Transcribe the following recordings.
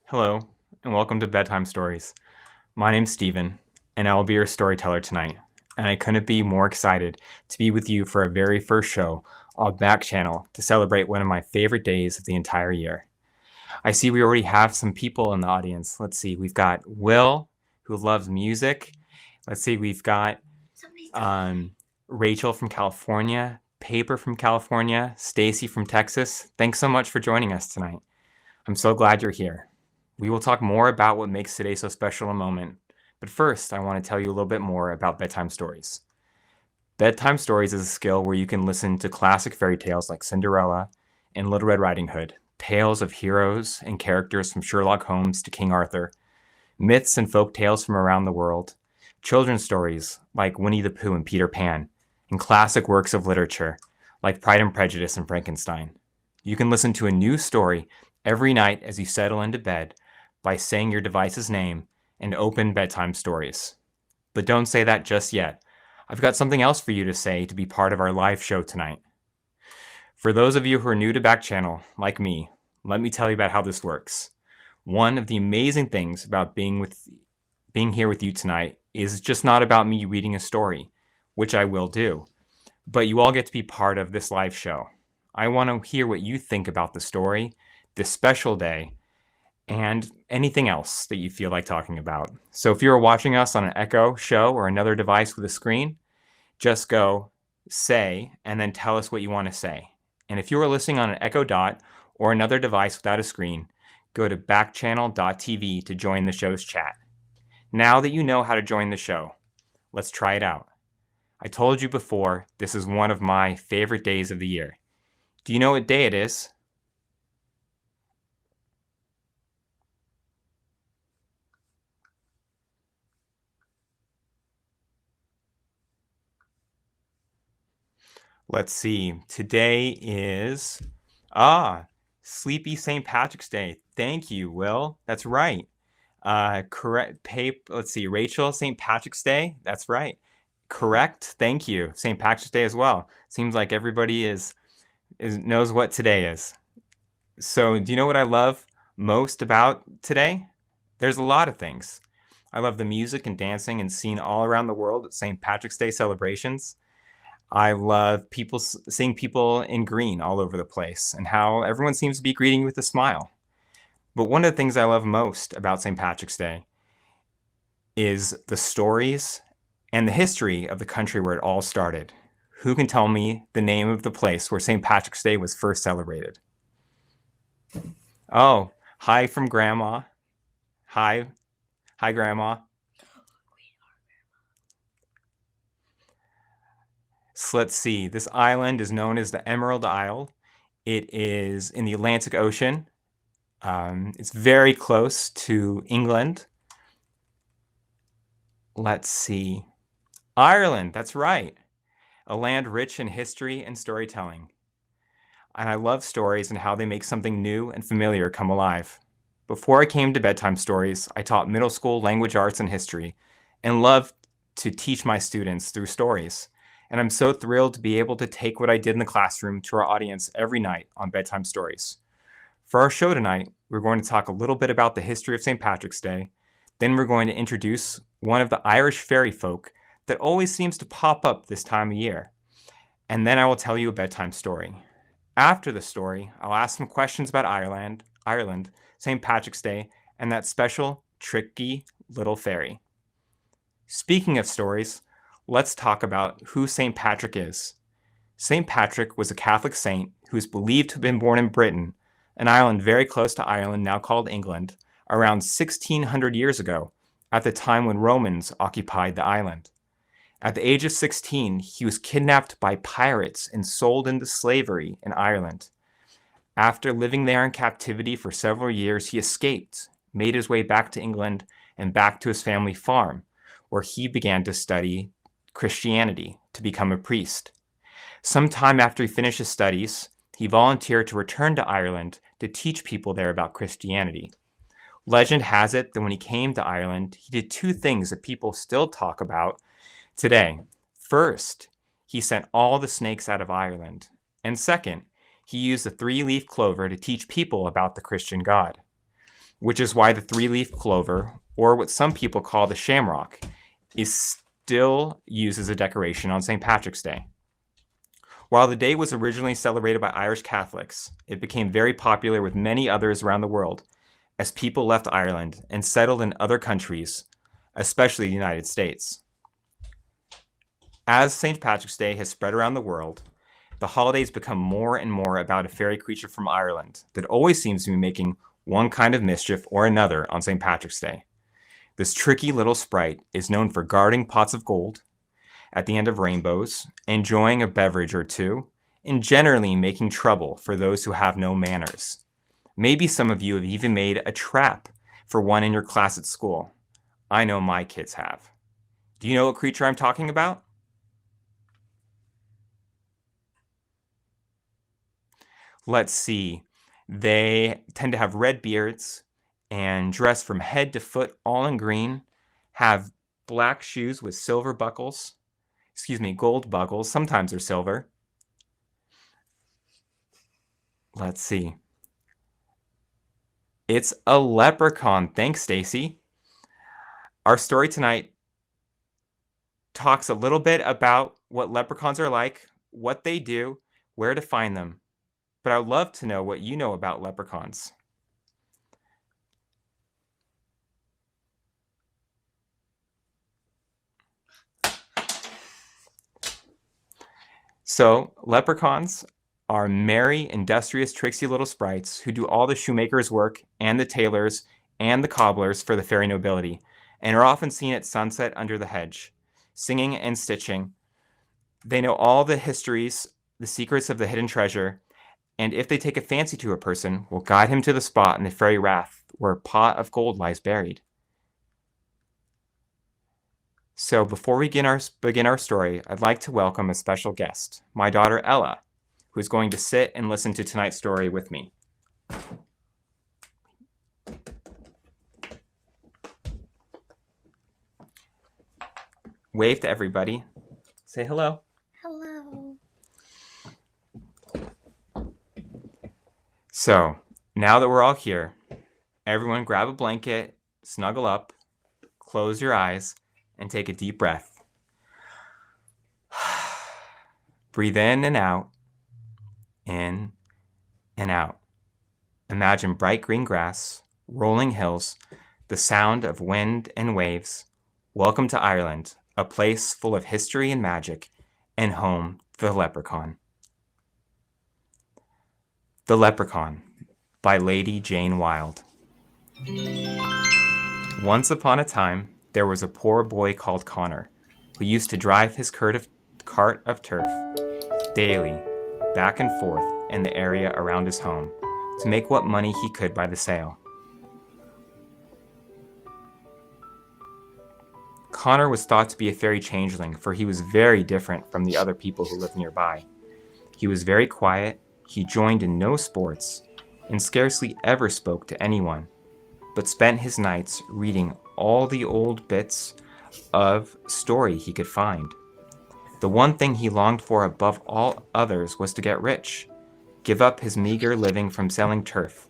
Hello, and welcome to Bedtime Stories. My name's Steven, and I will be your storyteller tonight. And I couldn't be more excited to be with you for our very first show on Back Channel to celebrate one of my favorite days of the entire year. I see we already have some people in the audience. Let's see, we've got Will, who loves music. Let's see, we've got um, Rachel from California, Paper from California, Stacy from Texas. Thanks so much for joining us tonight. I'm so glad you're here. We will talk more about what makes today so special a moment, but first, I want to tell you a little bit more about bedtime stories. Bedtime stories is a skill where you can listen to classic fairy tales like Cinderella and Little Red Riding Hood, tales of heroes and characters from Sherlock Holmes to King Arthur, myths and folk tales from around the world, children's stories like Winnie the Pooh and Peter Pan, and classic works of literature like Pride and Prejudice and Frankenstein. You can listen to a new story every night as you settle into bed by saying your device's name and open bedtime stories. But don't say that just yet. I've got something else for you to say to be part of our live show tonight. For those of you who are new to Back Channel, like me, let me tell you about how this works. One of the amazing things about being here with you tonight is just not about me reading a story, which I will do, but you all get to be part of this live show. I want to hear what you think about the story, this special day, and anything else that you feel like talking about. So if you're watching us on an Echo show or another device with a screen, just go say and then tell us what you want to say. And if you are listening on an Echo Dot or another device without a screen, go to backchannel.tv to join the show's chat. Now that you know how to join the show, let's try it out. I told you before, this is one of my favorite days of the year. Do you know what day it is? Let's see. Today is Sleepy St. Patrick's Day. Thank you, Will. That's right. Correct. Let's see. Rachel, St. Patrick's Day. That's right. Correct. Thank you. St. Patrick's Day as well. Seems like everybody knows what today is. So, do you know what I love most about today? There's a lot of things. I love the music and dancing and seeing all around the world at St. Patrick's Day celebrations. I love seeing people in green all over the place and how everyone seems to be greeting you with a smile. But one of the things I love most about St. Patrick's Day is the stories and the history of the country where it all started. Who can tell me the name of the place where St. Patrick's Day was first celebrated? Oh, hi from Grandma. Hi. Hi, Grandma. So let's see. This island is known as the Emerald Isle. It is in the Atlantic Ocean. It's very close to England. Let's see. Ireland, that's right. A land rich in history and storytelling. And I love stories and how they make something new and familiar come alive. Before I came to bedtime stories, I taught middle school language arts and history and loved to teach my students through stories. And I'm so thrilled to be able to take what I did in the classroom to our audience every night on bedtime stories. For our show tonight, we're going to talk a little bit about the history of St. Patrick's Day. Then we're going to introduce one of the Irish fairy folk that always seems to pop up this time of year. And then I will tell you a bedtime story. After the story, I'll ask some questions about Ireland, St. Patrick's Day, and that special, tricky little fairy. Speaking of stories, let's talk about who St. Patrick is. St. Patrick was a Catholic saint who is believed to have been born in Britain, an island very close to Ireland, now called England, around 1600 years ago, at the time when Romans occupied the island. At the age of 16, he was kidnapped by pirates and sold into slavery in Ireland. After living there in captivity for several years, he escaped, made his way back to England, and back to his family farm, where he began to study Christianity to become a priest. Sometime after he finished his studies, he volunteered to return to Ireland to teach people there about Christianity. Legend has it that when he came to Ireland, he did two things that people still talk about today. First, he sent all the snakes out of Ireland. And second, he used the three-leaf clover to teach people about the Christian God. which is why the three-leaf clover, or what some people call the shamrock, is still used as a decoration on St. Patrick's Day. While the day was originally celebrated by Irish Catholics, it became very popular with many others around the world as people left Ireland and settled in other countries, especially the United States. As St. Patrick's Day has spread around the world, the holidays become more and more about a fairy creature from Ireland that always seems to be making one kind of mischief or another on St. Patrick's Day. This tricky little sprite is known for guarding pots of gold at the end of rainbows, enjoying a beverage or two, and generally making trouble for those who have no manners. Maybe some of you have even made a trap for one in your class at school. I know my kids have. Do you know what creature I'm talking about? Let's see. They tend to have red beards and dress from head to foot all in green, have black shoes with silver buckles, gold buckles. Sometimes they're silver. Let's see. It's a leprechaun. Thanks, Stacy. Our story tonight talks a little bit about what leprechauns are like, what they do, where to find them. But I'd love to know what you know about leprechauns. So, leprechauns are merry, industrious, tricksy little sprites who do all the shoemaker's work and the tailor's and the cobbler's for the fairy nobility, and are often seen at sunset under the hedge, singing and stitching. They know all the histories, the secrets of the hidden treasure, and if they take a fancy to a person, will guide him to the spot in the fairy rath where a pot of gold lies buried. So before we begin our story, I'd like to welcome a special guest, my daughter Ella, who is going to sit and listen to tonight's story with me. Wave to everybody. Say hello. Hello. So, now that we're all here, everyone grab a blanket, snuggle up, close your eyes, and take a deep breath. Breathe in and out. In and out. Imagine bright green grass, rolling hills, the sound of wind and waves. Welcome to Ireland, a place full of history and magic, and home to the Leprechaun. The Leprechaun by Lady Jane Wilde. Once upon a time, there was a poor boy called Connor, who used to drive his cart of turf daily back and forth in the area around his home to make what money he could by the sale. Connor was thought to be a fairy changeling, for he was very different from the other people who lived nearby. He was very quiet, he joined in no sports, and scarcely ever spoke to anyone, but spent his nights reading all the old bits of story he could find. The one thing he longed for above all others was to get rich, give up his meager living from selling turf,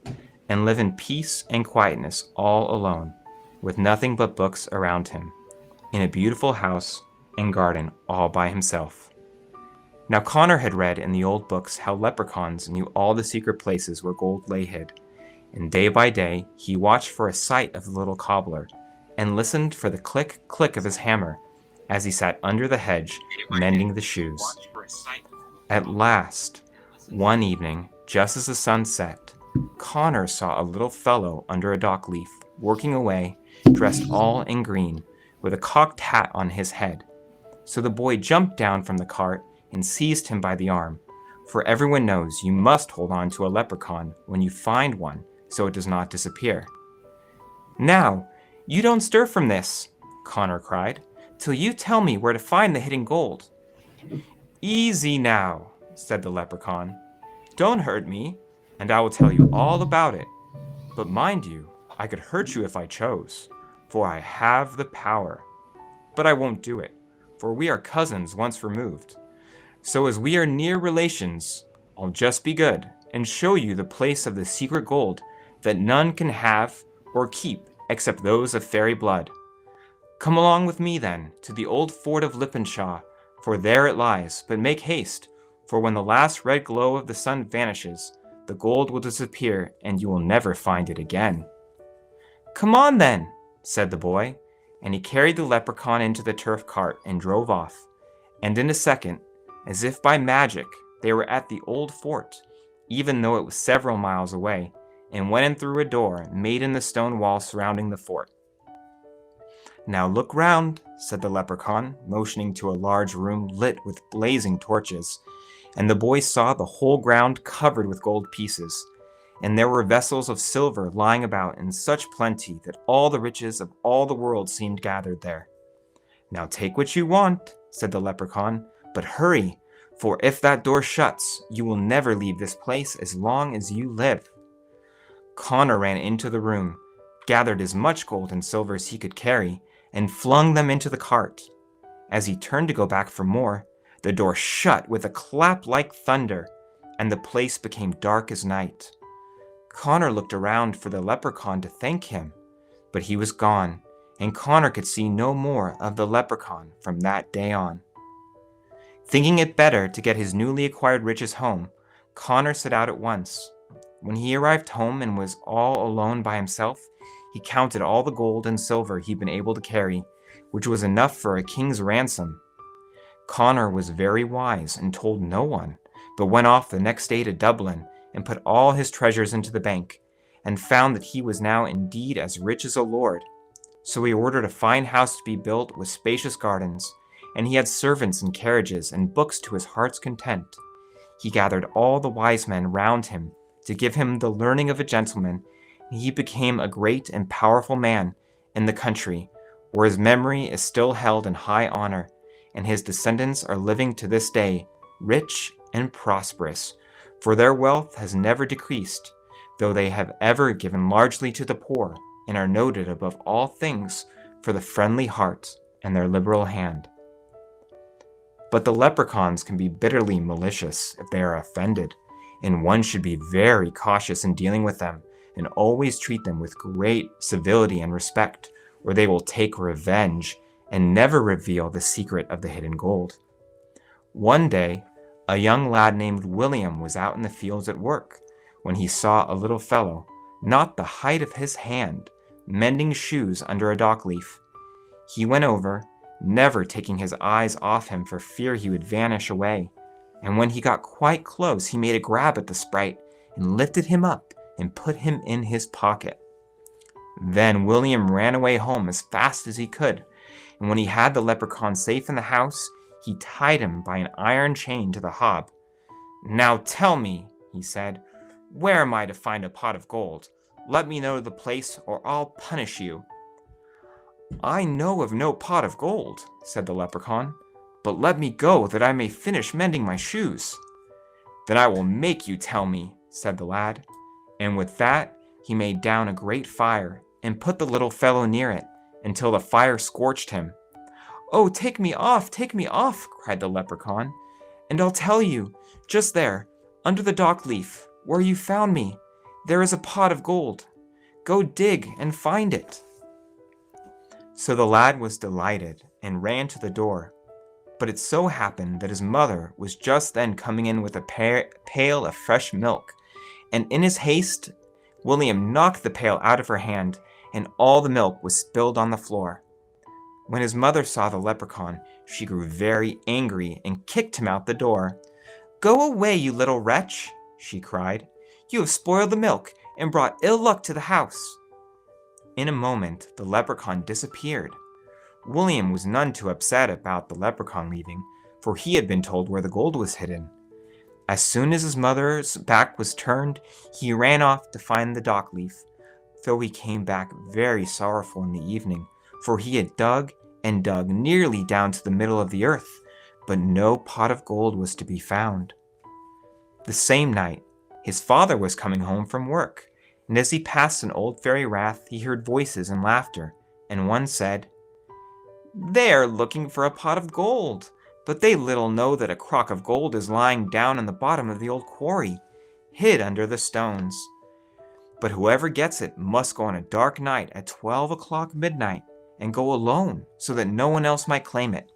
and live in peace and quietness all alone, with nothing but books around him, in a beautiful house and garden all by himself. Now Connor had read in the old books how leprechauns knew all the secret places where gold lay hid, and day by day he watched for a sight of the little cobbler, and listened for the click of his hammer as he sat under the hedge mending the shoes. At last, one evening, just as the sun set, Connor saw a little fellow under a dock leaf, working away, dressed all in green, with a cocked hat on his head. So the boy jumped down from the cart and seized him by the arm, for everyone knows you must hold on to a leprechaun when you find one, so it does not disappear. "Now, you don't stir from this," Connor cried, "till you tell me where to find the hidden gold." "Easy now," said the leprechaun. "Don't hurt me, and I will tell you all about it. But mind you, I could hurt you if I chose, for I have the power. But I won't do it, for we are cousins once removed. So as we are near relations, I'll just be good and show you the place of the secret gold that none can have or keep except those of fairy blood. Come along with me, then, to the old fort of Leprechaun, for there it lies, but make haste, for when the last red glow of the sun vanishes, the gold will disappear, and you will never find it again." "Come on, then," said the boy, and he carried the leprechaun into the turf cart and drove off, and in a second, as if by magic, they were at the old fort, even though it was several miles away, and went in through a door made in the stone wall surrounding the fort. "Now look round," said the leprechaun, motioning to a large room lit with blazing torches, and the boy saw the whole ground covered with gold pieces, and there were vessels of silver lying about in such plenty that all the riches of all the world seemed gathered there. "Now take what you want," said the leprechaun, "but hurry, for if that door shuts, you will never leave this place as long as you live." Connor ran into the room, gathered as much gold and silver as he could carry, and flung them into the cart. As he turned to go back for more, the door shut with a clap like thunder, and the place became dark as night. Connor looked around for the leprechaun to thank him, but he was gone, and Connor could see no more of the leprechaun from that day on. Thinking it better to get his newly acquired riches home, Connor set out at once. When he arrived home and was all alone by himself, he counted all the gold and silver he'd been able to carry, which was enough for a king's ransom. Connor was very wise and told no one, but went off the next day to Dublin and put all his treasures into the bank, and found that he was now indeed as rich as a lord. So he ordered a fine house to be built with spacious gardens, and he had servants and carriages and books to his heart's content. He gathered all the wise men round him to give him the learning of a gentleman, and he became a great and powerful man in the country, where his memory is still held in high honor, and his descendants are living to this day, rich and prosperous, for their wealth has never decreased, though they have ever given largely to the poor, and are noted above all things for the friendly heart and their liberal hand. But the leprechauns can be bitterly malicious if they are offended, and one should be very cautious in dealing with them, and always treat them with great civility and respect, or they will take revenge and never reveal the secret of the hidden gold. One day, a young lad named William was out in the fields at work, when he saw a little fellow, not the height of his hand, mending shoes under a dock leaf. He went over, never taking his eyes off him for fear he would vanish away, and when he got quite close, he made a grab at the sprite and lifted him up and put him in his pocket. Then William ran away home as fast as he could, and when he had the leprechaun safe in the house, he tied him by an iron chain to the hob. "Now tell me," he said, "where am I to find a pot of gold? Let me know the place, or I'll punish you." "I know of no pot of gold," said the leprechaun, "but let me go that I may finish mending my shoes." "Then I will make you tell me," said the lad, and with that he made down a great fire, and put the little fellow near it, until the fire scorched him. "Oh, take me off, cried the leprechaun, "and I'll tell you, just there, under the dock leaf, where you found me, there is a pot of gold. Go dig and find it." So the lad was delighted, and ran to the door. But it so happened that his mother was just then coming in with a pail of fresh milk, and in his haste, William knocked the pail out of her hand, and all the milk was spilled on the floor. When his mother saw the leprechaun, she grew very angry and kicked him out the door. "Go away, you little wretch," she cried. "You have spoiled the milk and brought ill luck to the house." In a moment, the leprechaun disappeared. William was none too upset about the leprechaun leaving, for he had been told where the gold was hidden. As soon as his mother's back was turned, he ran off to find the dock leaf, though he came back very sorrowful in the evening, for he had dug and dug nearly down to the middle of the earth, but no pot of gold was to be found. The same night, his father was coming home from work, and as he passed an old fairy rath, he heard voices and laughter, and one said, "They are looking for a pot of gold, but they little know that a crock of gold is lying down in the bottom of the old quarry, hid under the stones. But whoever gets it must go on a dark night at 12 o'clock midnight and go alone so that no one else might claim it."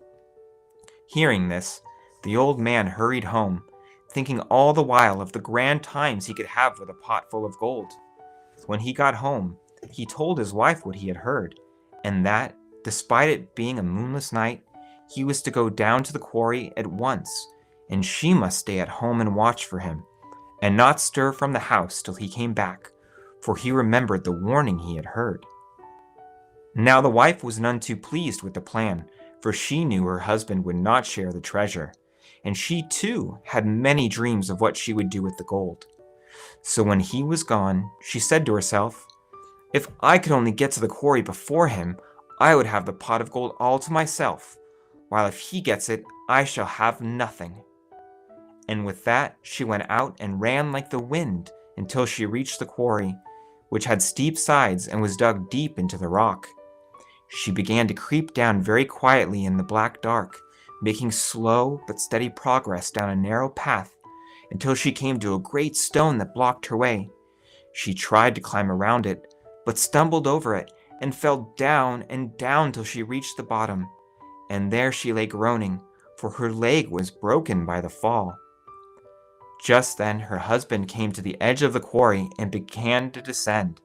Hearing this, the old man hurried home, thinking all the while of the grand times he could have with a pot full of gold. When he got home, he told his wife what he had heard, and that, despite it being a moonless night, he was to go down to the quarry at once, and she must stay at home and watch for him, and not stir from the house till he came back, for he remembered the warning he had heard. Now the wife was none too pleased with the plan, for she knew her husband would not share the treasure, and she too had many dreams of what she would do with the gold. So when he was gone, she said to herself, "If I could only get to the quarry before him, I would have the pot of gold all to myself, while if he gets it, I shall have nothing." And with that, she went out and ran like the wind until she reached the quarry, which had steep sides and was dug deep into the rock. She began to creep down very quietly in the black dark, making slow but steady progress down a narrow path until she came to a great stone that blocked her way. She tried to climb around it, but stumbled over it and fell down and down till she reached the bottom, and there she lay groaning, for her leg was broken by the fall. Just then her husband came to the edge of the quarry and began to descend,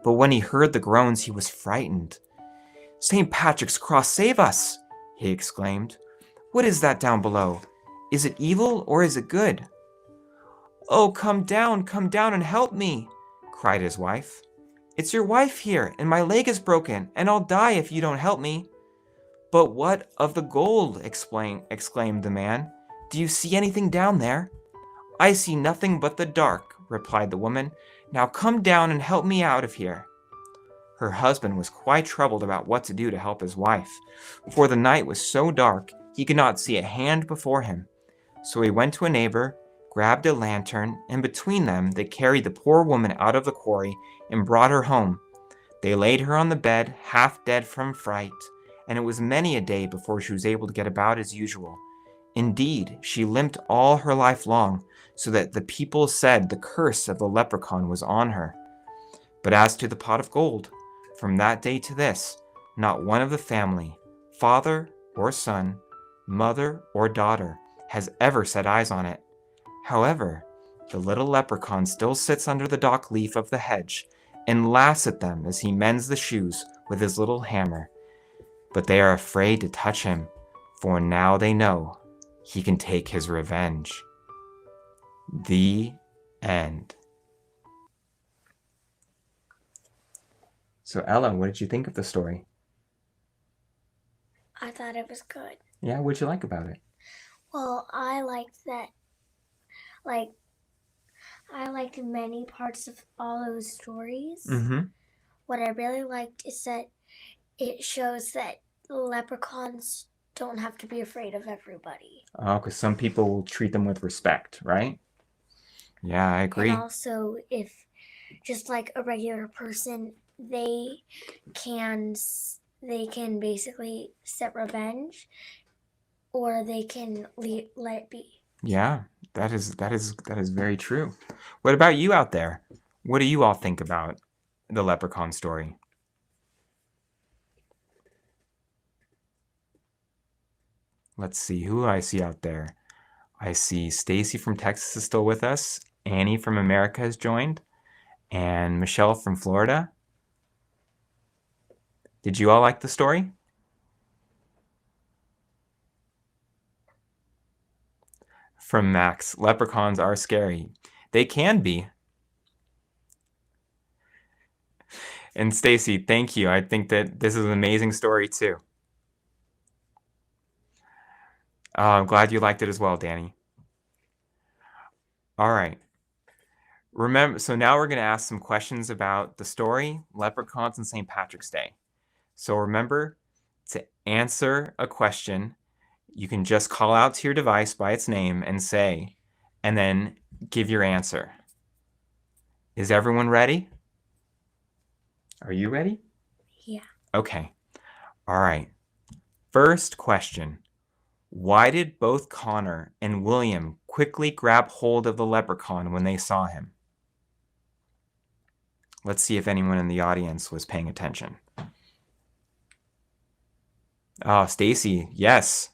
but when he heard the groans he was frightened. "St. Patrick's Cross, save us!" he exclaimed. "What is that down below? Is it evil or is it good?" "Oh, come down and help me!" cried his wife. "It's your wife here, and my leg is broken, and I'll die if you don't help me." "But what of the gold?" exclaimed the man. "Do you see anything down there?" "I see nothing but the dark," replied the woman. "Now come down and help me out of here." Her husband was quite troubled about what to do to help his wife, for the night was so dark he could not see a hand before him. So he went to a neighbor, grabbed a lantern, and between them they carried the poor woman out of the quarry and brought her home. They laid her on the bed, half dead from fright, and it was many a day before she was able to get about as usual. Indeed, she limped all her life long, so that the people said the curse of the leprechaun was on her. But as to the pot of gold, from that day to this, not one of the family, father or son, mother or daughter, has ever set eyes on it. However, the little leprechaun still sits under the dock leaf of the hedge and laughs at them as he mends the shoes with his little hammer. But they are afraid to touch him, for now they know he can take his revenge. The end. So Ella, what did you think of the story? I thought it was good. Yeah, what'd you like about it? Well, I liked many parts of all those stories. Mm-hmm. What I really liked is that it shows that leprechauns don't have to be afraid of everybody. Oh, because some people will treat them with respect, right? Yeah, I agree. And also, if just like a regular person, they can basically set revenge, or they can let it be. Yeah, that is very true. What about you out there? What do you all think about the leprechaun story? Let's see, who do I see out there? I see Stacy from Texas is still with us. Annie from America has joined. And Michelle from Florida. Did you all like the story? From Max, leprechauns are scary. They can be. And Stacy, thank you. I think that this is an amazing story too. I'm glad you liked it as well, Danny. All right. Remember, so now we're going to ask some questions about the story, leprechauns and St. Patrick's Day. So remember, to answer a question, you can just call out to your device by its name and say, and then give your answer. Is everyone ready? Are you ready? Yeah. Okay. All right. First question. Why did both Connor and William quickly grab hold of the leprechaun when they saw him? Let's see if anyone in the audience was paying attention. Oh, Stacy, yes.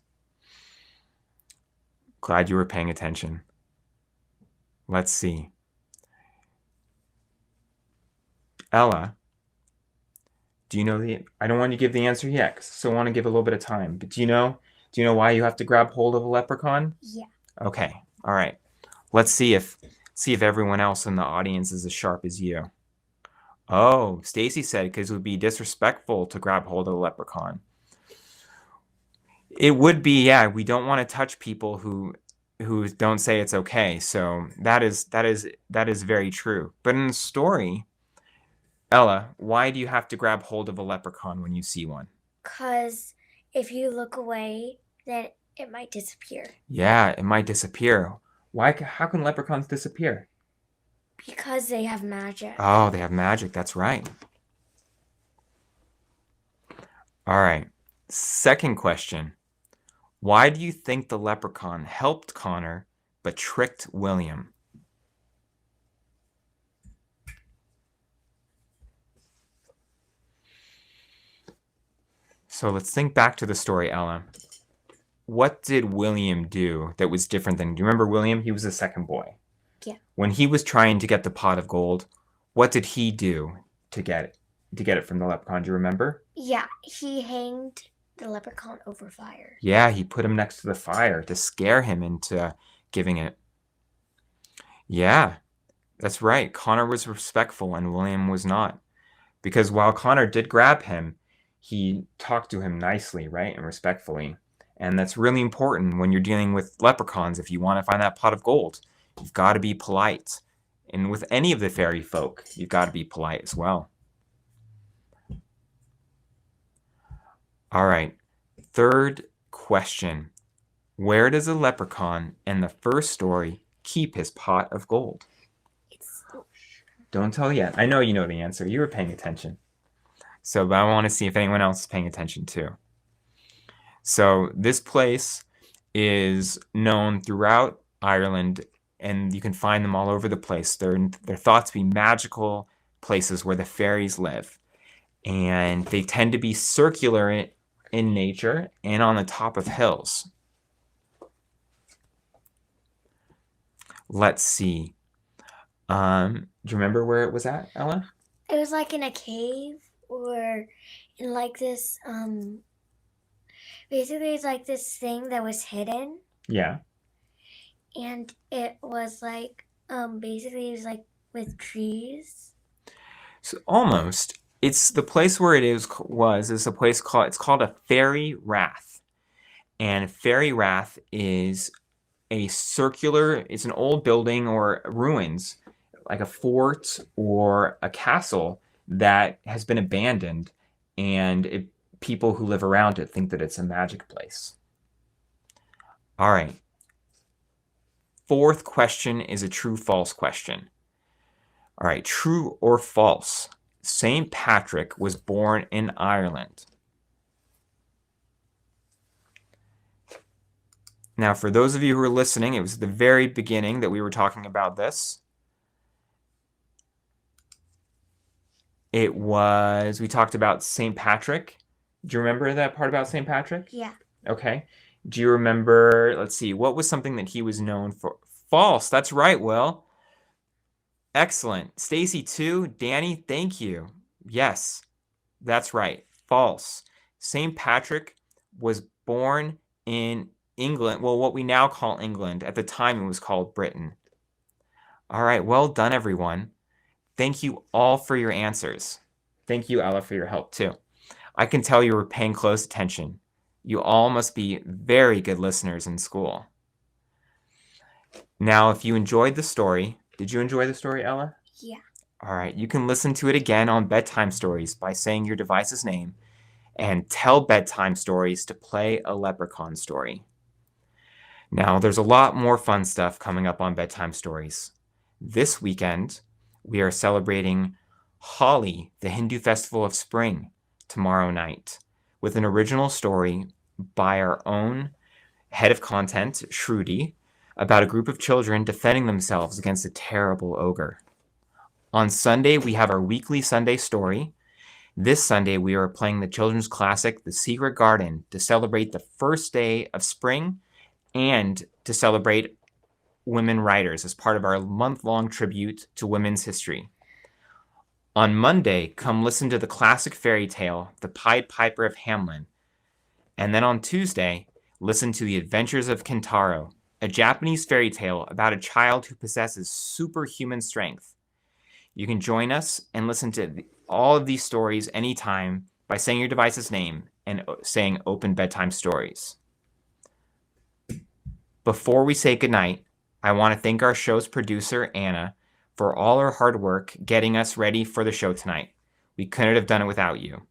Glad you were paying attention. Let's see. Ella, do you know I don't want you to give the answer yet, because I still want to give a little bit of time. But do you know why you have to grab hold of a leprechaun? Yeah. Okay. All right. Let's see if everyone else in the audience is as sharp as you. Oh, Stacy said because it would be disrespectful to grab hold of a leprechaun. It would be, yeah. We don't want to touch people who don't say it's okay. So that is very true. But in the story, Ella, why do you have to grab hold of a leprechaun when you see one? Because if you look away, then it might disappear. Yeah, it might disappear. Why? How can leprechauns disappear? Because they have magic. Oh, they have magic. That's right. All right. Second question. Why do you think the leprechaun helped Connor but tricked William? So let's think back to the story, Ella. What did William do that was different than... Do you remember William? He was the second boy. Yeah. When he was trying to get the pot of gold, what did he do to get it from the leprechaun? Do you remember? Yeah, he hanged the leprechaun over fire. Yeah, he put him next to the fire to scare him into giving it. Yeah, that's right. Connor was respectful and William was not. Because while Connor did grab him, he talked to him nicely, right, and respectfully. And that's really important when you're dealing with leprechauns. If you want to find that pot of gold, you've got to be polite. And with any of the fairy folk, you've got to be polite as well. All right. Third question. Where does a leprechaun in the first story keep his pot of gold? Don't tell yet. I know you know the answer. You were paying attention. So, but I want to see if anyone else is paying attention too. So this place is known throughout Ireland, and you can find them all over the place. They're thought to be magical places where the fairies live. And they tend to be circular in nature and on the top of hills. Let's see. Do you remember where it was at, Ella? It was like in a cave or in like this, basically it's like this thing that was hidden. Yeah. And it was like, basically it was like with trees. So almost. It's the place where it is a place called a fairy rath. And fairy rath is it's an old building or ruins, like a fort or a castle that has been abandoned, and people who live around it think that it's a magic place. All right. Fourth question is a true-false question. All right, true or false? St. Patrick was born in Ireland. Now, for those of you who are listening, it was the very beginning that we were talking about this. We talked about St. Patrick. Do you remember that part about St. Patrick? Yeah. Okay. Do you remember, let's see, what was something that he was known for? False. That's right, Will. Excellent. Stacy, too. Danny, thank you. Yes, that's right. False. St. Patrick was born in England. Well, what we now call England. At the time, it was called Britain. All right. Well done, everyone. Thank you all for your answers. Thank you, Ella, for your help, too. I can tell you were paying close attention. You all must be very good listeners in school. Now, if you enjoyed the story, did you enjoy the story, Ella? Yeah. All right, you can listen to it again on Bedtime Stories by saying your device's name and tell Bedtime Stories to play a Leprechaun story. Now, there's a lot more fun stuff coming up on Bedtime Stories. This weekend, we are celebrating Holi, the Hindu festival of spring, tomorrow night, with an original story by our own head of content, Shruti, about a group of children defending themselves against a terrible ogre. On Sunday, we have our weekly Sunday story. This Sunday, we are playing the children's classic, The Secret Garden, to celebrate the first day of spring and to celebrate women writers as part of our month-long tribute to women's history. On Monday, come listen to the classic fairy tale, The Pied Piper of Hamlin. And then on Tuesday, listen to The Adventures of Kentaro, a Japanese fairy tale about a child who possesses superhuman strength. You can join us and listen to all of these stories anytime by saying your device's name and saying Open Bedtime Stories. Before we say goodnight, I want to thank our show's producer, Anna, for all her hard work getting us ready for the show tonight. We couldn't have done it without you.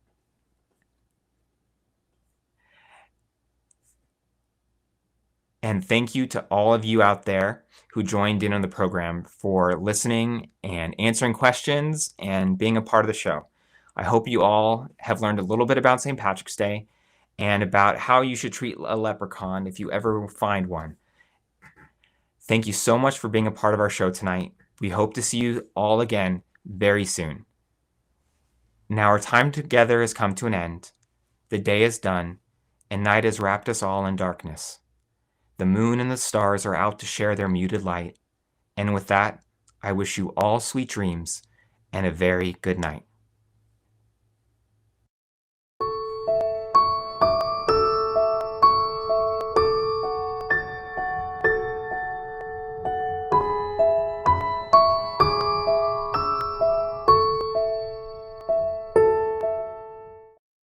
And thank you to all of you out there who joined in on the program for listening and answering questions and being a part of the show. I hope you all have learned a little bit about St. Patrick's Day and about how you should treat a leprechaun if you ever find one. Thank you so much for being a part of our show tonight. We hope to see you all again very soon. Now our time together has come to an end. The day is done, and night has wrapped us all in darkness. The moon and the stars are out to share their muted light. And with that, I wish you all sweet dreams and a very good night.